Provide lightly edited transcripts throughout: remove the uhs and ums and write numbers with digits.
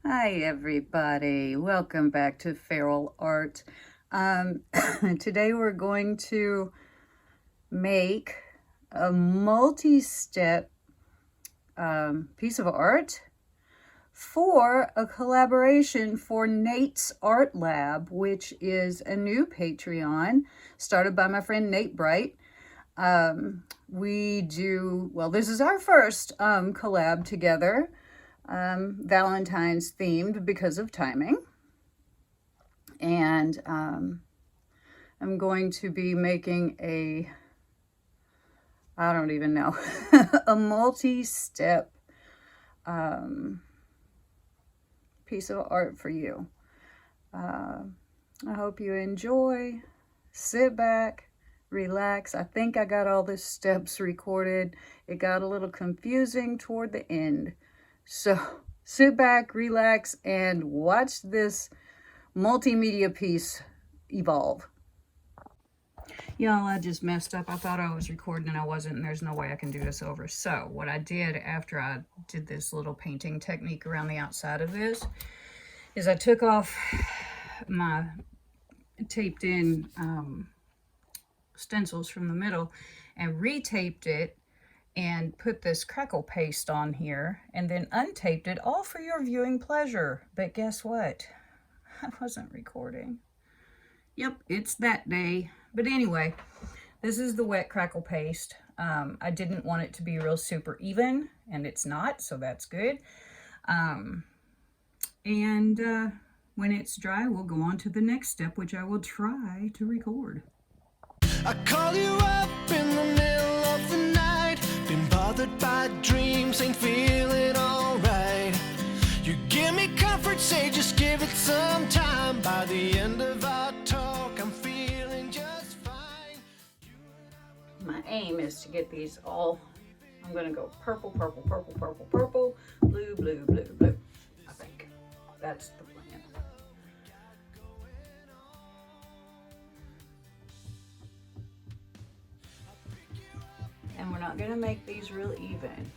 Hi everybody, welcome back to Feral Art. Today we're going to make a multi-step piece of art for a collaboration for Nate's Art Lab, which is a new Patreon started by my friend Nate Bright. This is our first collab together. Valentine's themed because of timing. And I'm going to be making I don't even know, a multi-step piece of art for you. I hope you enjoy. Sit back, relax. I think I got all the steps recorded. It got a little confusing toward the end. So sit back, relax, and watch this multimedia piece evolve. Y'all, I just messed up. I thought I was recording and I wasn't, and there's no way I can do this over. So what I did after I did this little painting technique around the outside of this is I took off my taped in stencils from the middle and retaped it and put this crackle paste on here and then untaped it, all for your viewing pleasure. But guess what? I wasn't recording. Yep, it's that day. But anyway, this is the wet crackle paste. I didn't want it to be real super even, and it's not, so that's good. When it's dry, we'll go on to the next step, which I will try to record. I call you up in the middle of the night, been bothered by dreams, ain't feeling alright. You give me comfort, say just give it some time. By the end of our talk, I'm feeling just fine. My aim is to get these all, I'm gonna go purple, purple, purple, purple, purple, blue, blue, blue, blue. I think that's the plan. And we're not gonna make these real even.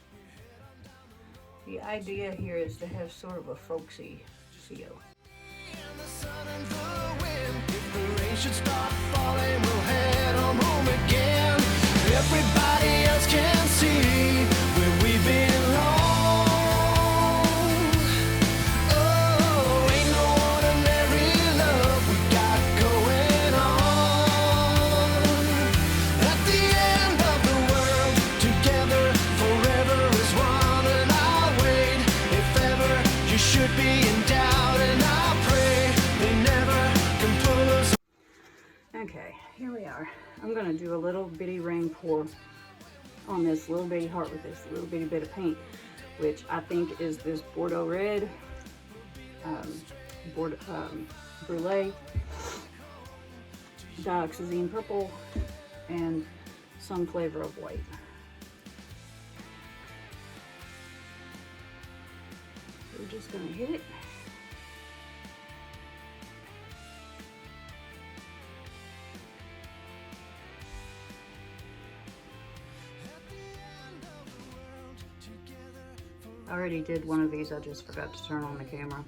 The idea here is to have sort of a folksy feel. The sun and the wind, if the rain should stop falling, we'll head home again. Everybody else can see where we belong. Oh, ain't no ordinary love we got going on. At the end of the world, together forever is one, and I'll wait if ever you should be in doubt, and I'll pray they never can pull us. Okay, here we are. I'm gonna do a little bitty rain pour on this little bitty heart with this little bitty bit of paint, which I think is this Bordeaux red, brulee, dioxazine purple, and some flavor of white. We're just gonna hit it. I already did one of these, I just forgot to turn on the camera.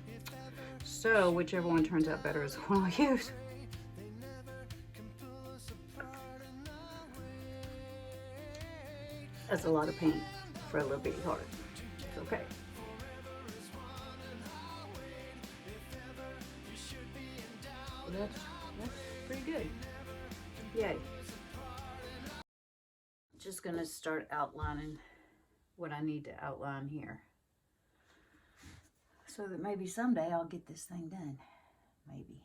So whichever one turns out better is the one I'll use. That's a lot of paint for a little bitty heart. It's okay. That's pretty good. Yay. Just gonna start outlining what I need to outline here, so that maybe someday I'll get this thing done. Maybe.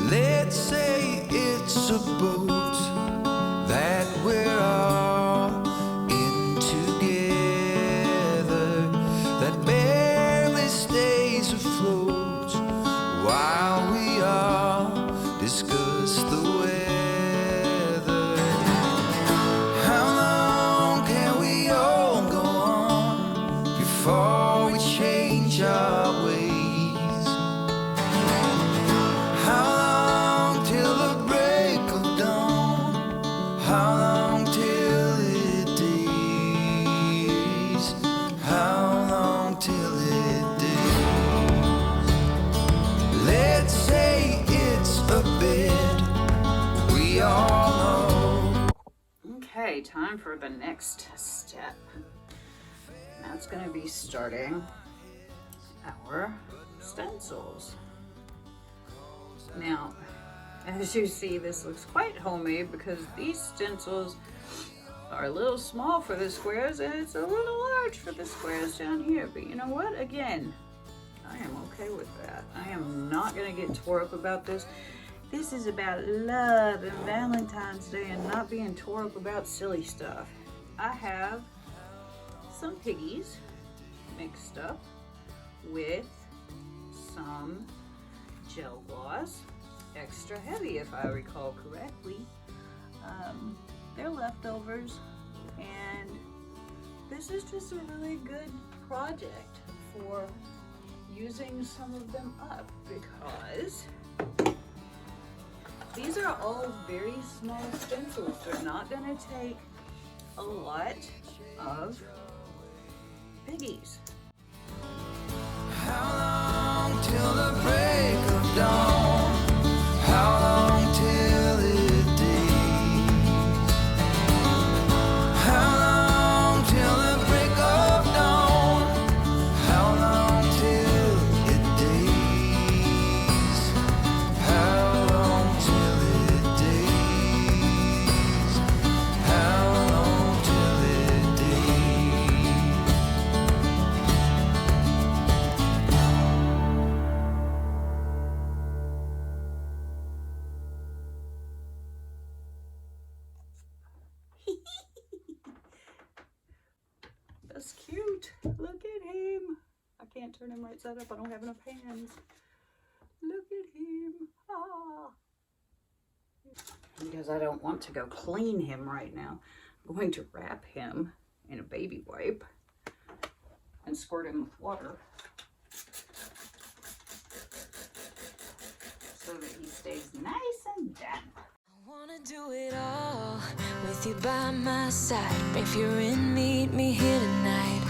Let's say it's a boat that we're all in together, that barely finally time for the next step. And that's going to be starting our stencils. Now, as you see, this looks quite homemade because these stencils are a little small for the squares and it's a little large for the squares down here. But you know what? Again, I am okay with that. I am not going to get tore up about this. This is about love and Valentine's Day and not being tore up about silly stuff. I have some piggies mixed up with some gel gloss, extra heavy if I recall correctly. They're leftovers, and this is just a really good project for using some of them up because these are all very small stencils. They're not going to take a lot of piggies. How long till the break of dawn? How long till it days? How long till the break of dawn? How long till it days? How long till it days? How long till it days? That's cute. Look at him. I can't turn him right side up. I don't have enough hands. Look at him. Ah. Because I don't want to go clean him right now, I'm going to wrap him in a baby wipe and squirt him with water so that he stays nice and damp. I wanna do it all with you by my side. If you're in, meet me here tonight.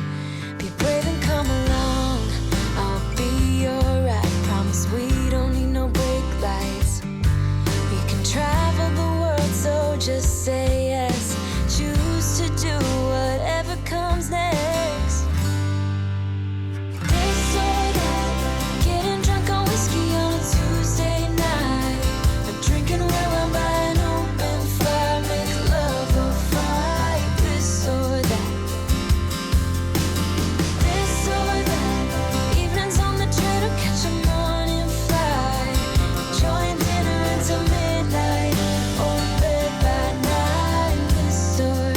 Be brave and come along. I'll be your ride. Promise we don't need no brake lights. We can travel the world, so just say yes. Choose to do whatever comes next. This or that, getting drunk on whiskey on a Tuesday night. A drinking red wine by an open fire, make love or fight. This or that. This or that, evenings on the train or catch a morning flight. Enjoying dinner until midnight, or bed by night. This or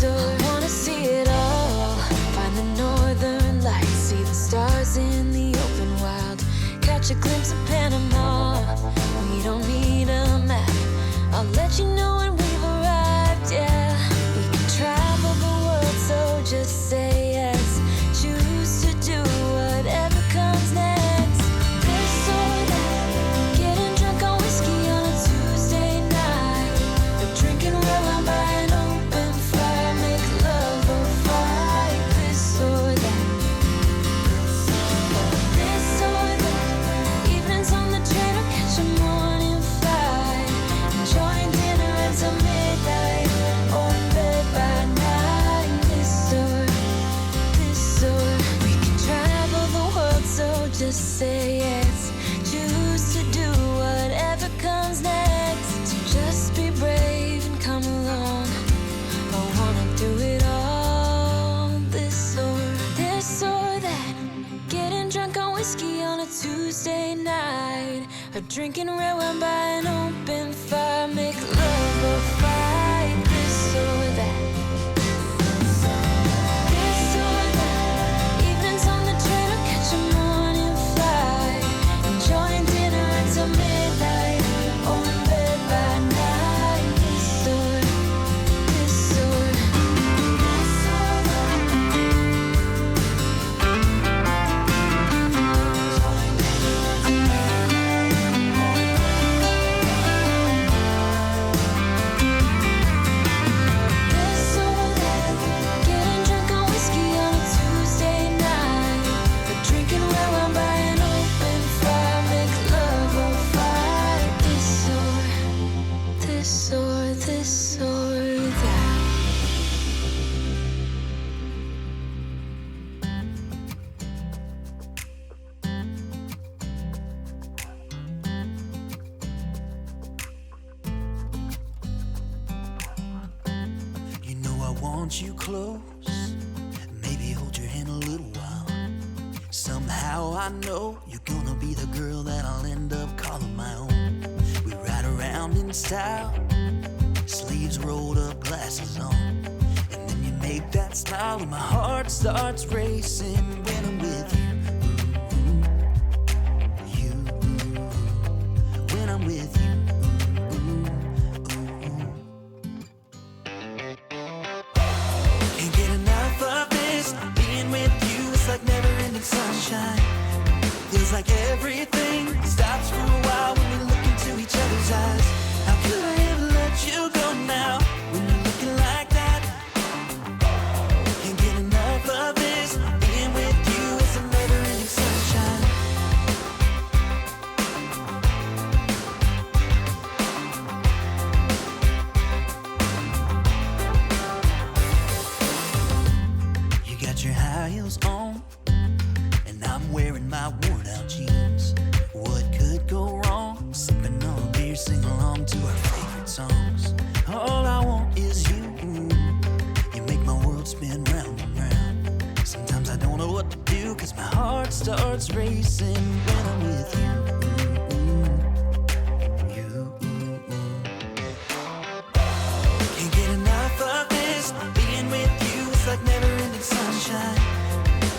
I wanna see it all. Find the northern lights, see the stars in the open wild. Catch a glimpse of Panama. We don't need a map. I'll let you know when we've arrived, yeah. We can travel the world, so just say yes. Choose to do whatever comes next. This or that, getting drunk on whiskey on a Tuesday night. Or drinking red wine by an open fire, make love or fight. This or that. This or that, evenings on the train or catch a morning flight. Enjoying dinner until midnight, or bed by night. This or we can travel the world, so just say yes. Choose to do whatever comes next. So just be brave and come along. I wanna do it all. This or that, getting drunk on whiskey on a Tuesday night. Or drinking red wine by an open fire, make love or fight. This or that. This or that, evenings on the train or catch a morning flight. Enjoying dinner until midnight, or in bed by night. This or that. want you close, maybe hold your hand a little while. Somehow I know you're gonna be the girl that I'll end up calling my own. We ride around in style, sleeves rolled up, glasses on, and then you make that smile and my heart starts racing when I'm with you. When I'm with you. Can't get enough of this, being with you is like never-ending sunshine. Feels like everything stops for a while when we look into each other's eyes. How could I ever let you go now when you're looking like that? Can't get enough of this, being with you is a never-ending sunshine. You got your high heels on, and I'm wearing my worn-out jeans. What could go wrong? Sipping on a beer, sing along to our favorite songs. All I want is you. You make my world spin round and round. Sometimes I don't know what to do, 'cause my heart starts racing when I'm with you. Can't get enough of this, being with you is like never-ending sunshine.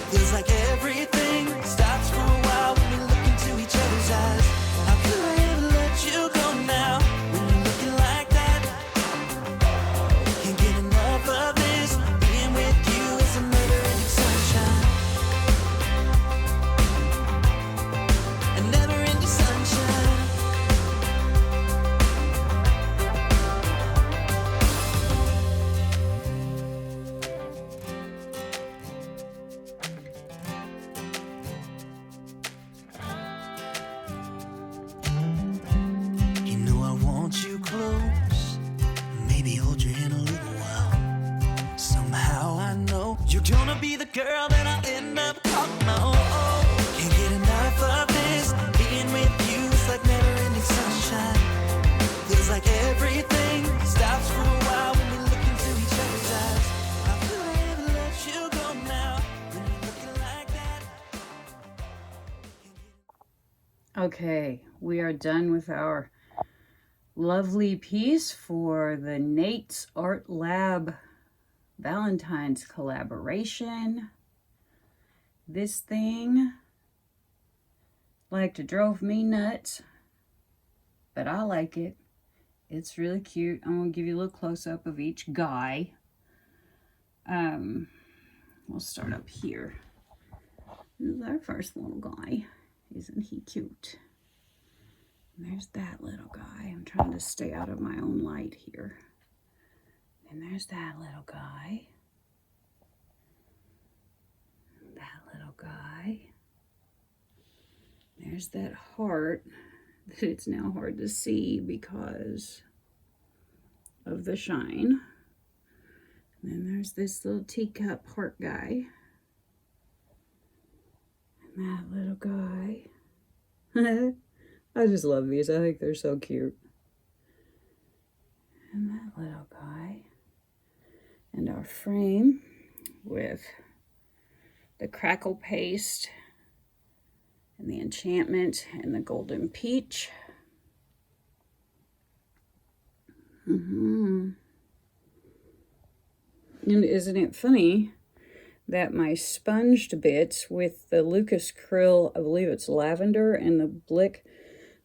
Feels like everything stops for a while when we look into each other's eyes. How could I ever let you go now when you're looking like that? Can't get enough of this, being with you is a never-ending sunshine. A never-ending sunshine. You know I want you close, maybe hold your hand a little while. Somehow I know you're gonna be the girl that I'll end up calling my own. Can't get enough of this, being with you is like never-ending sunshine. Feels like everything stops for a while when we look into each other's eyes. How could I ever let you go now when you're looking like that? Okay, we are done with our lovely piece for the Nate's Art Lab Valentine's collaboration. This thing drove me nuts, but I like it. It's really cute. I'm gonna give you a little close-up of each guy. We'll start up here. This is our first little guy. Isn't he cute? And there's that little guy. I'm trying to stay out of my own light here. And there's that little guy. That little guy. There's that heart that it's now hard to see because of the shine. And then there's this little teacup heart guy. And that little guy. I just love these. I think they're so cute. And that little guy. And our frame with the crackle paste and the enchantment and the golden peach. And isn't it funny that my sponged bits with the Luxe krill, I believe it's lavender, and the Blick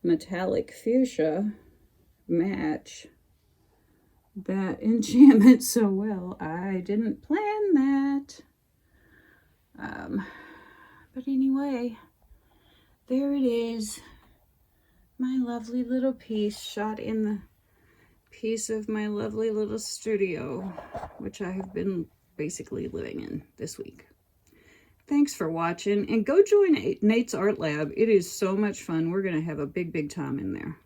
metallic fuchsia match that enchantment so well. I didn't plan that. But anyway, there it is. My lovely little piece shot in the piece of my lovely little studio, which I have been basically living in this week. Thanks for watching, and go join Nate's Art Lab. It is so much fun. We're going to have a big time in there.